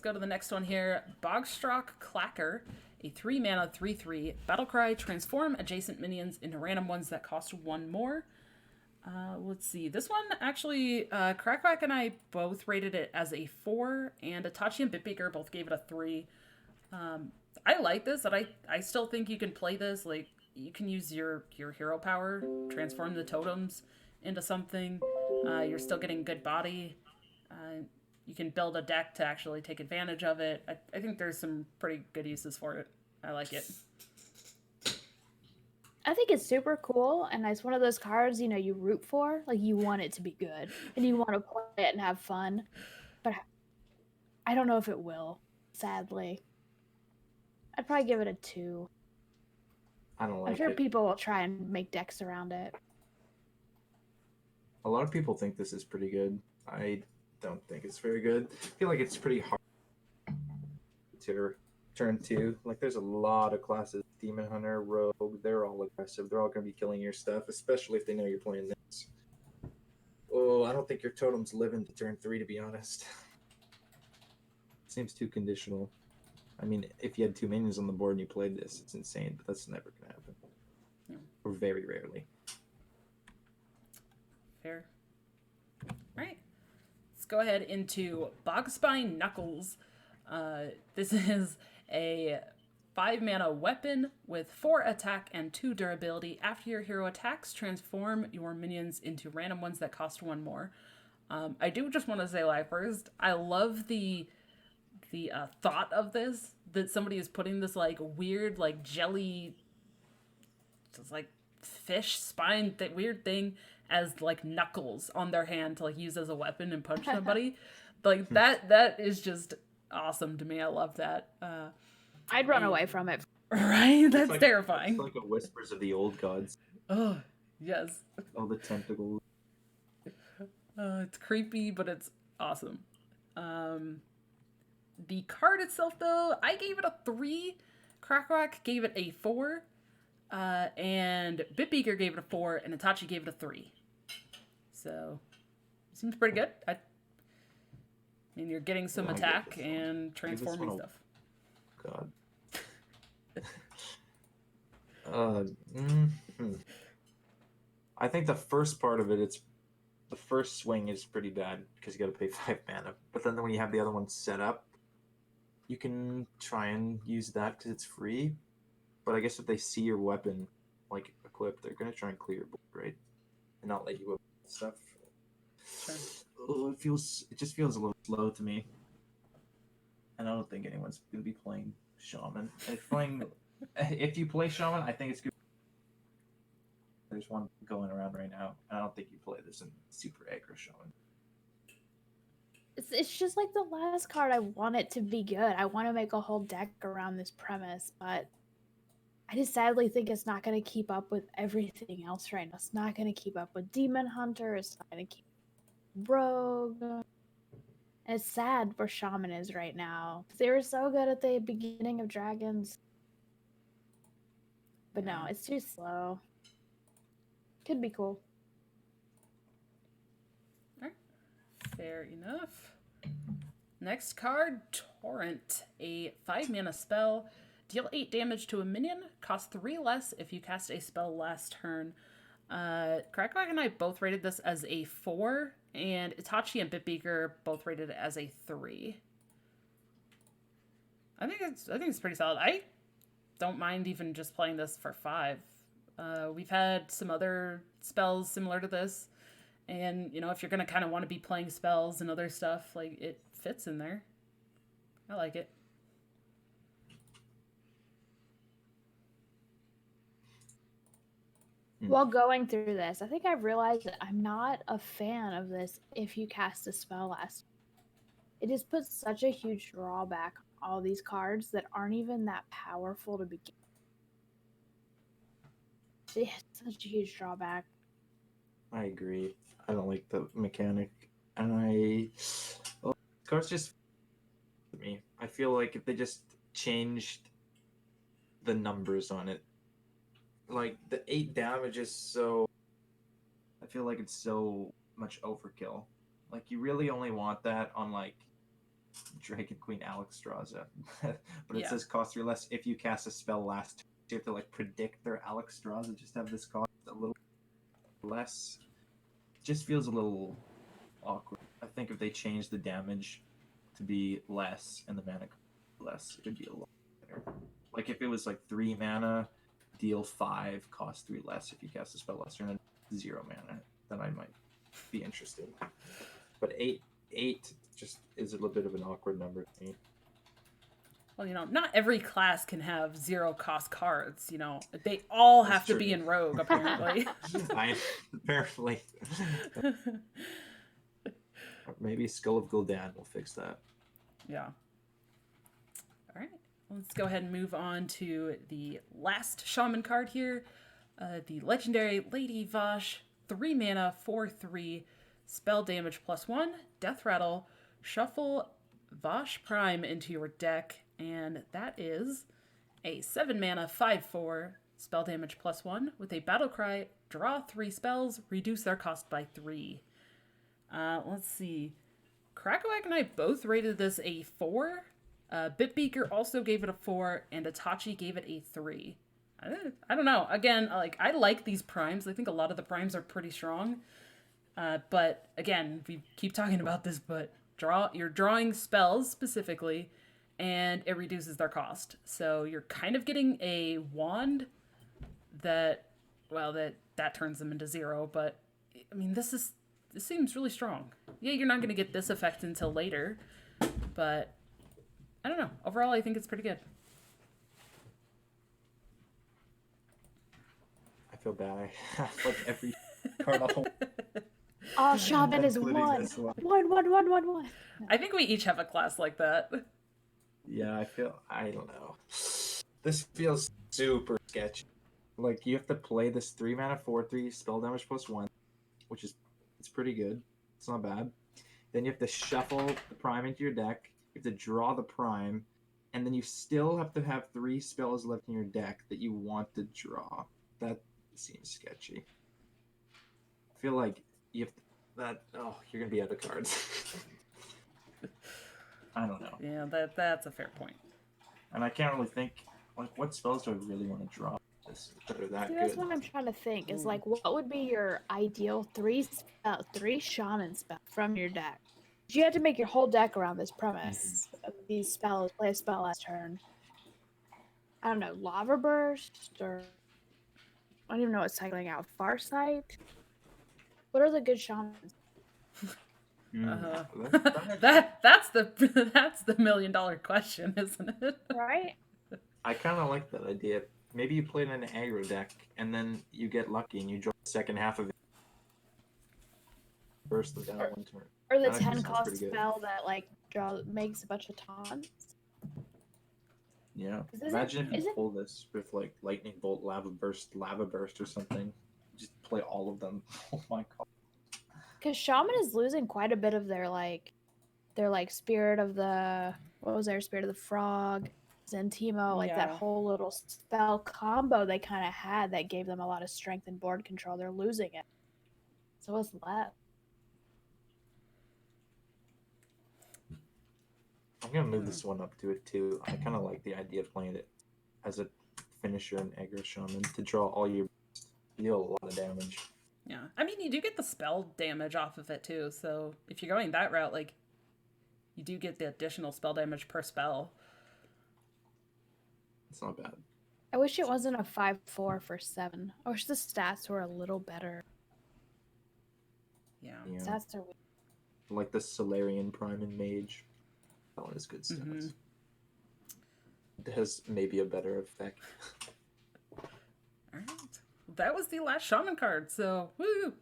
go to the next one here. Bogstrok Clacker, a 3 mana 3/3 battlecry. Transform adjacent minions into random ones that cost 1 more. Let's see. This one actually, Crackback and I both rated it as a 4, and Itachi and Bitbeaker both gave it a 3. I like this, and I still think you can play this. Like, you can use your hero power, transform the totems into something. You're still getting good body. You can build a deck to actually take advantage of it. I think there's some pretty good uses for it. I like it. I think it's super cool, and it's one of those cards, you know, you root for. Like, you want it to be good, and you want to play it and have fun. But I don't know if it will, sadly. I'd probably give it a 2. I don't like I'm sure it. people will try and make decks around it. A lot of people think this is pretty good. I don't think it's very good. I feel like it's pretty hard to turn 2. Like, there's a lot of classes. Demon Hunter, Rogue, they're all aggressive. They're all going to be killing your stuff, especially if they know you're playing this. Oh, I don't think your totems live into turn 3, to be honest. Seems too conditional. I mean, if you had 2 minions on the board and you played this, it's insane, but that's never going to happen. Yeah. Or very rarely. Fair. All right. Let's go ahead into Bogspine Knuckles. This is a 5 mana weapon with 4 attack and 2 durability. After your hero attacks, transform your minions into random ones that cost 1 more. I do just want to say, like, first, I love the thought of this, that somebody is putting this like weird like jelly, just like fish spine, that weird thing as like knuckles on their hand to like use as a weapon and punch somebody. Like that is just awesome to me. I love that. I'd run away from it. Right? That's like, terrifying. It's like a Whispers of the Old Gods. Oh, yes. All the tentacles. It's creepy, but it's awesome. The card itself, though, I gave it a 3. Crackrock gave it a 4. And Bitbeaker gave it a 4. And Itachi gave it a 3. So, seems pretty good. I mean, you're getting some attack and transforming stuff. God. I think the first part of it, the first swing is pretty bad because you got to pay 5 mana. But then when you have the other one set up, you can try and use that because it's free. But I guess if they see your weapon like equipped, they're gonna try and clear your board, right? And not let you whip stuff. Sure. Oh, it just feels a little slow to me. And I don't think anyone's gonna be playing Shaman. If you play Shaman, I think it's good. There's one going around right now, and I don't think you play this in Super Aggro Shaman. It's just like the last card. I want it to be good. I want to make a whole deck around this premise, but I just sadly think it's not going to keep up with everything else right now. It's not going to keep up with Demon Hunter. It's not going to keep Rogue. And it's sad where Shaman is right now. They were so good at the beginning of Dragons. But no, it's too slow. Could be cool. Fair enough. Next card, Torrent. A 5 mana spell. Deal 8 damage to a minion. Cost 3 less if you cast a spell last turn. Crackback and I both rated this as a 4. And Itachi and Bitbeaker both rated it as a 3. I think it's pretty solid. I don't mind even just playing this for 5. We've had some other spells similar to this. And, you know, if you're going to kind of want to be playing spells and other stuff, like, it fits in there. I like it. While going through this, I think I've realized that I'm not a fan of this if you cast a spell last. It just puts such a huge drawback on all these cards that aren't even that powerful to begin. It's such a huge drawback. I agree. I don't like the mechanic, and cards just me. I feel like if they just changed the numbers on it, like the 8 damage is so. I feel like it's so much overkill. Like, you really only want that on like Dragon Queen Alexstrasza, but it Yeah. says cost 3 less if you cast a spell last turn. So you have to like predict their Alexstrasza just to have this cost a little less. Just feels a little awkward. I think if they change the damage to be less and the mana less, it would be a lot better. Like if it was like 3 mana, deal 5, cost 3 less if you cast a spell less turn, and 0 mana, then I might be interested. But 8 just is a little bit of an awkward number to me. Well, not every class can have 0 cost cards. They all That's have to true. be in Rogue, apparently. Apparently. Maybe Skull of Gul'dan will fix that. Yeah. All right. Let's go ahead and move on to the last Shaman card here. The legendary Lady Vosh, 3 mana, 4/3, spell damage +1, death rattle, shuffle Vosh Prime into your deck, and that is a 7 mana, 5/4, spell damage +1 with a battle cry, draw 3 spells, reduce their cost by 3. Let's see. Krakowak and I both rated this a 4. Bitbeaker also gave it a 4, and Itachi gave it a 3. I don't know. Again, I like these primes. I think a lot of the primes are pretty strong. But again, we keep talking about this, but you're drawing spells specifically, and it reduces their cost. So you're kind of getting a wand that turns them into 0. But I mean, this seems really strong. Yeah, you're not going to get this effect until later, but I don't know. Overall, I think it's pretty good. I feel bad. I have like every card off. All Shaman is Including 1. this one. 1, 1, 1, 1, 1. I think we each have a class like that. Yeah, I don't know. This feels super sketchy. Like you have to play this 3 mana 4/3 spell damage +1, which is it's pretty good. It's not bad. Then you have to shuffle the prime into your deck. You have to draw the prime, and then you still have to have 3 spells left in your deck that you want to draw. That seems sketchy. I feel like you have you're gonna be out of cards. I don't know. Yeah, that's a fair point. And I can't really think, like, what spells do I really want to draw that are that See, that's good? what I'm trying to think. Is like, what would be your ideal 3 Shaman spell from your deck? You had to make your whole deck around this premise of these spells. Play a spell last turn. I don't know, Lava Burst, or I don't even know what's cycling out. Farsight. What are the good shamans? That's the $1 million question, isn't it? Right? I kind of like that idea. Maybe you play it in an aggro deck, and then you get lucky and you draw the second half of it. Burst them down 1 turn. Or the That 10 sounds cost pretty good. spell that makes a bunch of taunts. Yeah. 'Cause Imagine if you isn't- pull this with like lightning bolt, lava burst, or something. Just play all of them. Oh my god. Because Shaman is losing quite a bit of their spirit of the spirit of the frog, Zentimo, like that Yeah. whole little spell combo they kind of had that gave them a lot of strength and board control. They're losing it. So what's left? I'm gonna move this one up to it too. I kind of like the idea of playing it as a finisher in aggro shaman to draw all your deal a lot of damage. Yeah. I mean, you do get the spell damage off of it too. So if you're going that route, you do get the additional spell damage per spell. It's not bad. I wish it wasn't a 5/4 for 7. I wish the stats were a little better. Yeah. Yeah. Stats are weak. Like the Solarian Prime and Mage. That one is good stats. Mhm. It has maybe a better effect. All right. That was the last shaman card. So, woo!